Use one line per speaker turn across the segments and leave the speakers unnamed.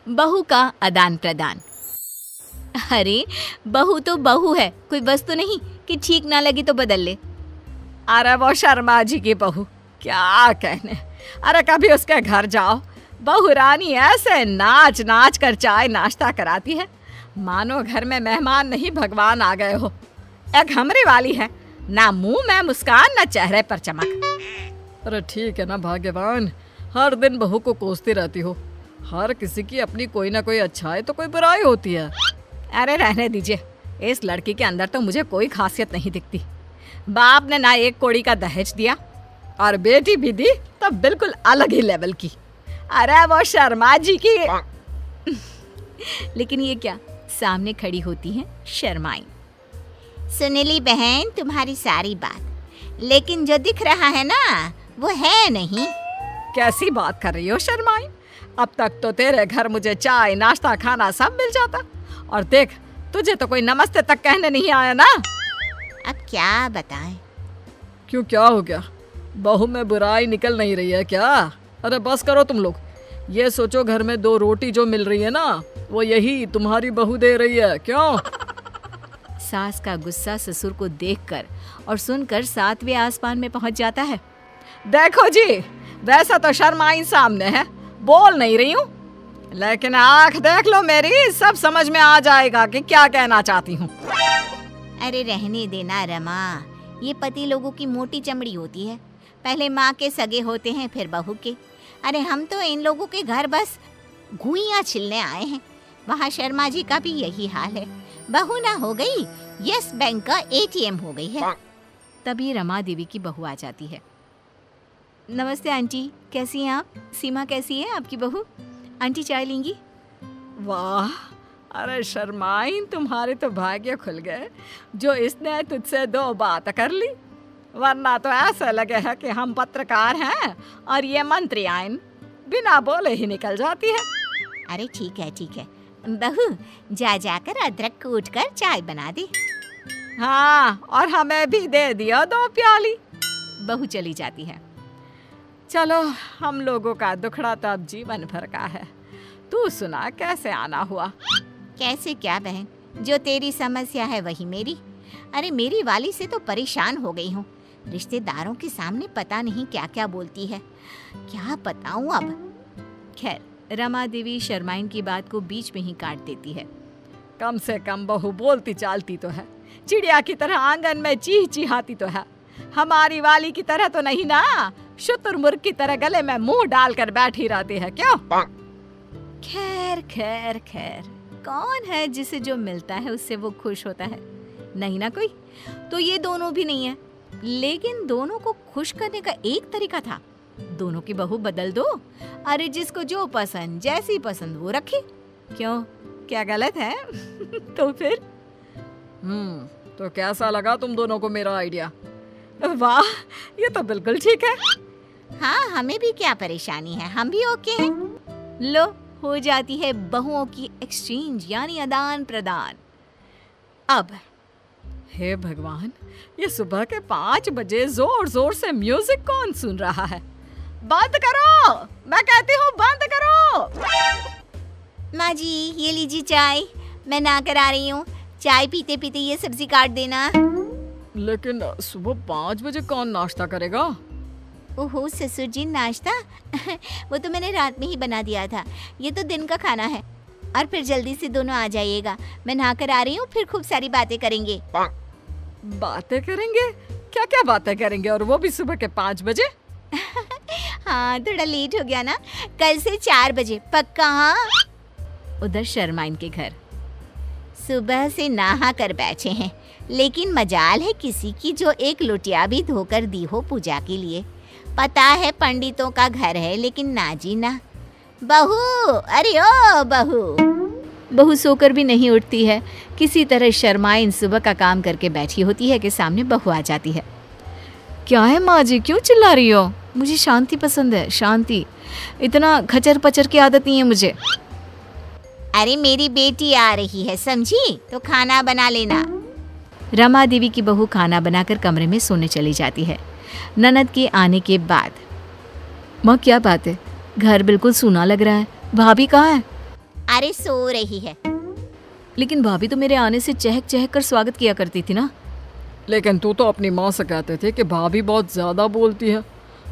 बहू का आदान प्रदान। अरे बहू तो बहू है, कोई वस्तु नहीं कि ठीक ना लगी तो बदल ले।
अरे वो शर्मा जी की बहू, क्या कहने। अरे कभी उसके घर जाओ, बहू रानी ऐसे नाच नाच कर चाय नाश्ता कराती है, मानो घर में मेहमान नहीं भगवान आ गए हो। एक हमरी वाली है, ना मुंह में मुस्कान ना चेहरे पर चमक।
अरे ठीक है ना भाग्यवान, हर दिन बहू को कोसती रहती हो। हर किसी की अपनी कोई ना कोई अच्छाई तो कोई बुराई होती है।
अरे रहने दीजिए, इस लड़की के अंदर तो मुझे कोई खासियत नहीं दिखती। बाप ने ना एक कौड़ी का दहेज दिया और बेटी भी दी तो बिल्कुल अलग ही लेवल की। अरे वो शर्मा जी की।
लेकिन ये क्या, सामने खड़ी होती हैं शर्माई।
सुनीली बहन तुम्हारी सारी बात, लेकिन जो दिख रहा है ना वो है नहीं।
कैसी बात कर रही हो शर्माई? अब तक तो तेरे घर मुझे चाय नाश्ता खाना सब मिल जाता, और देख तुझे तो कोई नमस्ते तक कहने नहीं आया ना।
अब क्या बताएं?
क्यों, क्या हो गया? बहू में बुराई निकल नहीं रही है क्या? अरे बस करो तुम लोग। ये सोचो घर में 2 रोटी जो मिल रही है ना, वो यही तुम्हारी बहू दे रही है। क्यों?
सास का गुस्सा ससुर को देखकर और सुनकर 7वें आसमान में पहुंच जाता है।
देखो जी, वैसा तो शर्माई सामने है, बोल नहीं रही हूँ, लेकिन आंख देख लो मेरी, सब समझ में आ जाएगा कि क्या कहना चाहती हूँ।
अरे रहने देना रमा, ये पति लोगों की मोटी चमड़ी होती है। पहले माँ के सगे होते हैं, फिर बहू के। अरे हम तो इन लोगों के घर बस घुइयाँ छिलने आए हैं। वहाँ शर्मा जी का भी यही हाल है। बहू ना हो गई, यस बैंक का ATM हो गई है।
तभी रमा देवी की बहू आ जाती है। नमस्ते आंटी, कैसी हैं आप? सीमा कैसी है आपकी बहू? आंटी चाय लेंगी?
वाह, अरे शर्माइन, तुम्हारे तो भाग्य खुल गए जो इसने तुझसे 2 बात कर ली, वरना तो ऐसा लगे है कि हम पत्रकार हैं और ये मंत्री आइन बिना बोले ही निकल जाती है।
अरे ठीक है ठीक है बहू, जा जाकर अदरक कूट कर चाय बना दे।
हाँ, और हमें भी दे दिया 2 प्याली।
बहू चली जाती है।
चलो, हम लोगों का दुखड़ा तो अब जीवन भर का है। तू सुना, कैसे आना हुआ?
कैसे क्या बहन, जो तेरी समस्या है वही मेरी। अरे मेरी वाली से तो परेशान हो गई हूँ। रिश्तेदारों के सामने पता नहीं क्या क्या बोलती है, क्या बताऊँ अब।
खैर, रमा देवी शर्माइन की बात को बीच में ही काट देती है।
कम से कम बहू बोलती चालती तो है, चिड़िया की तरह आंगन में चीह चिहाती तो है। हमारी वाली की तरह तो नहीं ना, शुतुरमुर्ग की तरह गले में मुंह डालकर बैठी रहती है। क्यों?
खैर खैर खैर, कौन है जिसे जो मिलता है उससे वो खुश होता है? नहीं ना कोई। तो ये दोनों भी नहीं है, लेकिन दोनों को खुश करने का एक तरीका था, दोनों की बहू बदल दो। अरे जिसको जो पसंद, जैसी पसंद वो रखे। क्यों, क्या गलत है? तो फिर
तो कैसा लगा तुम दोनों को मेरा आइडिया?
वाह, ये तो बिल्कुल ठीक है।
हाँ, हमें भी क्या परेशानी है, हम भी ओके हैं।
लो, हो जाती है बहुओं की एक्सचेंज, यानी आदान प्रदान।
अब हे भगवान, ये सुबह के 5 बजे जोर जोर से म्यूजिक कौन सुन रहा है? बंद करो, मैं कहती हूँ बंद करो।
माँ जी, ये लीजिए चाय, मैं ना करा रही हूँ। चाय पीते पीते ये सब्जी काट देना।
लेकिन सुबह 5 बजे कौन नाश्ता करेगा?
ओहो ससुर जी, नाश्ता वो तो मैंने रात में ही बना दिया था। ये तो दिन का खाना है। और फिर जल्दी से दोनों आ जाइएगा, मैं नहा कर आ रही हूँ, फिर खूब सारी बातें करेंगे।
बातें करेंगे? क्या क्या बातें करेंगे, और वो भी सुबह के 5 बजे?
हाँ, थोड़ा लेट हो गया ना, कल से 4 बजे पक्का। हाँ।
उधर शर्माइन के घर
सुबह से नहा कर बैठे हैं, लेकिन मजाल है किसी की जो एक लोटिया भी धोकर दी हो पूजा के लिए। पता है पंडितों का घर है, लेकिन ना जी ना। बहू, अरे ओ बहू।
बहू सोकर भी नहीं उठती है। किसी तरह शर्माइन सुबह का काम करके बैठी होती है कि सामने बहू आ जाती है। क्या है माँ जी, क्यों चिल्ला रही हो? मुझे शांति पसंद है, शांति। इतना खचर पचर की आदत नहीं है मुझे।
अरे मेरी बेटी आ रही है, समझी? तो खाना बना लेना।
रमा देवी की बहू खाना बनाकर कमरे में सोने चली जाती है। ननद के आने के बाद, माँ क्या बात है, घर बिल्कुल सूना लग रहा है, भाभी कहाँ है?
अरे सो रही है।
लेकिन भाभी तो मेरे आने से चहक चहक कर स्वागत किया करती थी ना।
लेकिन तू तो अपनी माँ से कहते थे कि भाभी बहुत ज्यादा बोलती है।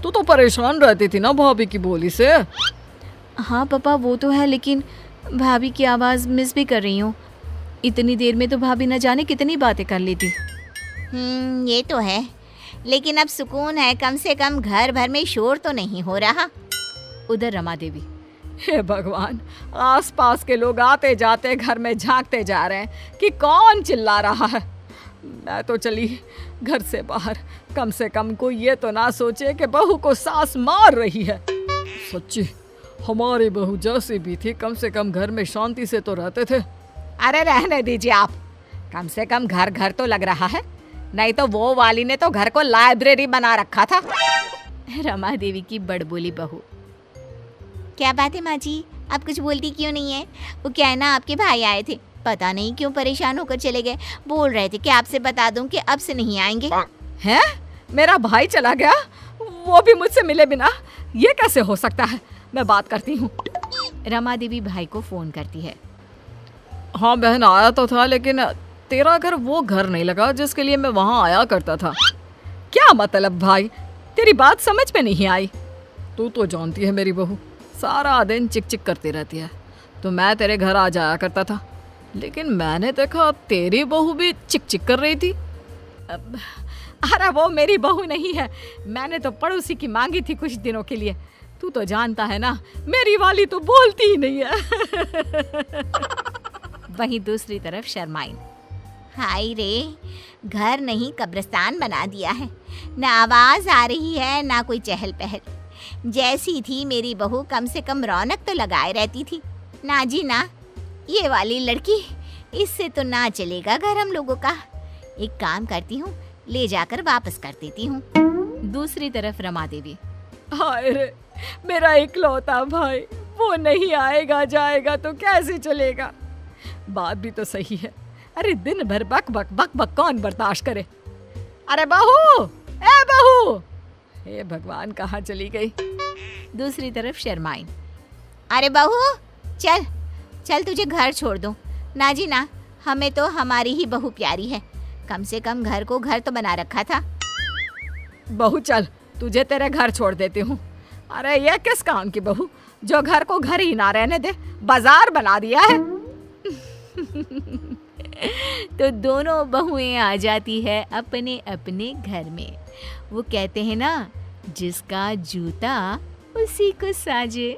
तू तो परेशान रहती थी ना भाभी की बोली से।
हाँ पापा वो तो है, लेकिन भाभी की आवाज़ मिस भी कर रही हूँ। इतनी देर में तो भाभी न जाने कितनी बातें कर लेती।
ये तो है, लेकिन अब सुकून है, कम से कम घर भर में शोर तो नहीं हो रहा।
उधर रमा देवी,
हे भगवान, आसपास के लोग आते जाते घर में झांकते जा रहे हैं कि कौन चिल्ला रहा है। मैं तो चली घर से बाहर, कम से कम कोई ये तो ना सोचे कि बहू को सास मार रही है।
सच्ची हमारी बहू जैसी भी थी, कम से कम घर में शांति से तो रहते थे।
अरे रहने दीजिए आप, कम से कम घर घर तो लग रहा है, नहीं तो वो वाली ने तो घर को लाइब्रेरी बना रखा था।
रमा देवी की बड़बोली बहू।
क्या बात है माँ जी, आप कुछ बोलती क्यों नहीं है? वो क्या है ना, आपके भाई आए थे, पता नहीं क्यों परेशान होकर चले गए। बोल रहे थे कि आपसे बता दूं कि अब से नहीं आएंगे।
हैं? मेरा भाई चला गया, वो भी मुझसे मिले बिना? ये कैसे हो सकता है? मैं बात करती हूँ।
रमा देवी भाई को फोन करती है।
हाँ बहन, आया तो था, लेकिन तेरा घर वो घर नहीं लगा जिसके लिए मैं वहाँ आया करता था।
क्या मतलब भाई? तेरी बात समझ में नहीं आई।
तू तो जानती है मेरी बहू सारा दिन चिक चिक करती रहती है, तो मैं तेरे घर आ जाया करता था, लेकिन मैंने देखा तेरी बहू भी चिक चिक कर रही थी।
अरे वो मेरी बहू नहीं है, मैंने तो पड़ोसी की मांगी थी कुछ दिनों के लिए। तू तो जानता है ना, मेरी वाली तो बोलती ही नहीं है।
वहीं दूसरी तरफ शर्माइन।
हाय रे, घर नहीं कब्रिस्तान बना दिया है। ना आवाज़ आ रही है, ना कोई चहल पहल। जैसी थी मेरी बहू, कम से कम रौनक तो लगाए रहती थी। ना जी ना, ये वाली लड़की, इससे तो ना चलेगा घर हम लोगों का। एक काम करती हूँ, ले जाकर वापस कर देती हूँ।
दूसरी तरफ रमा देवी।
हाय रे, मेरा इकलौता भाई, वो नहीं आएगा जाएगा तो कैसे चलेगा? बात भी तो सही है। अरे दिन भर बक बक बक बक कौन बर्दाश्त करे? अरे बहू, ए बहू, हे भगवान, कहाँ चली गई?
दूसरी तरफ शर्माइन।
अरे बहू, चल चल, तुझे घर छोड़ दूँ। ना जी ना, हमें तो हमारी ही बहू प्यारी है, कम से कम घर को घर तो बना रखा था।
बहू चल, तुझे तेरे घर छोड़ देती हूँ। अरे ये किस काम की बहू, जो घर को घर ही ना रहने दे, बाजार बना दिया है।
तो दोनों बहुएं आ जाती है अपने अपने घर में। वो कहते हैं ना, जिसका जूता उसी को साजे।